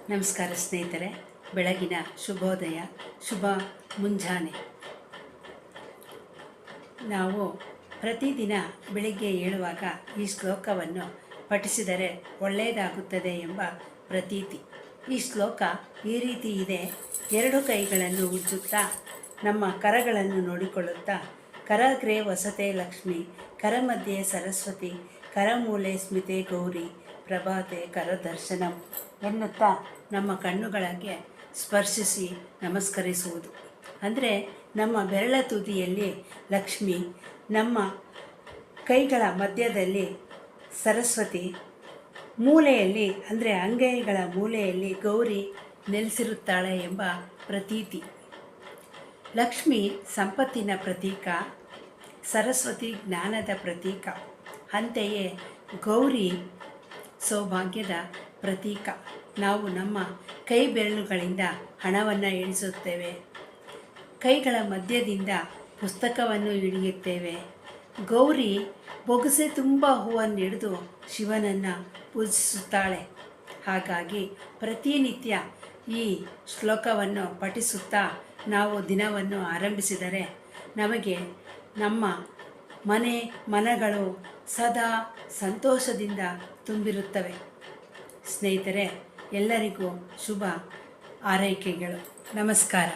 ನಮಸ್ಕಾರ ಸ್ನೇಹಿತರೆ, ಬೆಳಗಿನ ಶುಭೋದಯ, ಶುಭ ಮುಂಜಾನೆ. ನಾವು ಪ್ರತಿದಿನ ಬೆಳಿಗ್ಗೆ ಏಳುವಾಗ ಈ ಶ್ಲೋಕವನ್ನು ಪಠಿಸಿದರೆ ಒಳ್ಳೆಯದಾಗುತ್ತದೆ ಎಂಬ ಪ್ರತೀತಿ. ಈ ಶ್ಲೋಕ ಈ ರೀತಿ ಇದೆ: ಎರಡು ಕೈಗಳನ್ನು ಉಜ್ಜುತ್ತಾ ನಮ್ಮ ಕರಗಳನ್ನು ನೋಡಿಕೊಳ್ಳುತ್ತಾ, ಕರಗ್ರೆ ವಸತೆ ಲಕ್ಷ್ಮಿ, ಕರಮಧ್ಯೆ ಸರಸ್ವತಿ, ಕರಮೂಲೆ ಸ್ಮಿತೆ ಗೌರಿ, ಪ್ರಭಾತೆ ಕರದರ್ಶನಂ ಎನ್ನುತ್ತಾ ನಮ್ಮ ಕಣ್ಣುಗಳಿಗೆ ಸ್ಪರ್ಶಿಸಿ ನಮಸ್ಕರಿಸುವುದು. ಅಂದರೆ ನಮ್ಮ ಬೆರಳ ತುದಿಯಲ್ಲಿ ಲಕ್ಷ್ಮಿ, ನಮ್ಮ ಕೈಗಳ ಮಧ್ಯದಲ್ಲಿ ಸರಸ್ವತಿ, ಮೂಲೆಯಲ್ಲಿ ಅಂದರೆ ಅಂಗೈಗಳ ಮೂಲೆಯಲ್ಲಿ ಗೌರಿ ನೆಲೆಸಿರುತ್ತಾಳೆ ಎಂಬ ಪ್ರತೀತಿ. ಲಕ್ಷ್ಮಿ ಸಂಪತ್ತಿನ ಪ್ರತೀಕ, ಸರಸ್ವತಿ ಜ್ಞಾನದ ಪ್ರತೀಕ. ಅಂತೆಯೇ ಗೌರಿ ಸೌಭಾಗ್ಯದ ಪ್ರತೀಕ. ನಾವು ನಮ್ಮ ಕೈ ಬೆರಳುಗಳಿಂದ ಹಣವನ್ನು ಎಣಿಸುತ್ತೇವೆ, ಕೈಗಳ ಮಧ್ಯದಿಂದ ಪುಸ್ತಕವನ್ನು ಹಿಡಿಯುತ್ತೇವೆ. ಗೌರಿ ಬೊಗಸೆ ತುಂಬ ಹೂವನ್ನು ಹಿಡಿದು ಶಿವನನ್ನು ಪೂಜಿಸುತ್ತಾಳೆ. ಹಾಗಾಗಿ ಪ್ರತಿನಿತ್ಯ ಈ ಶ್ಲೋಕವನ್ನು ಪಠಿಸುತ್ತಾ ನಾವು ದಿನವನ್ನು ಆರಂಭಿಸಿದರೆ ನಮಗೆ ನಮ್ಮ ಮನಗಳು ಸದಾ ಸಂತೋಷದಿಂದ ತುಂಬಿರುತ್ತವೆ. ಸ್ನೇಹಿತರೆ, ಎಲ್ಲರಿಗೂ ಶುಭ ಆರೈಕೆಗಳು. ನಮಸ್ಕಾರ.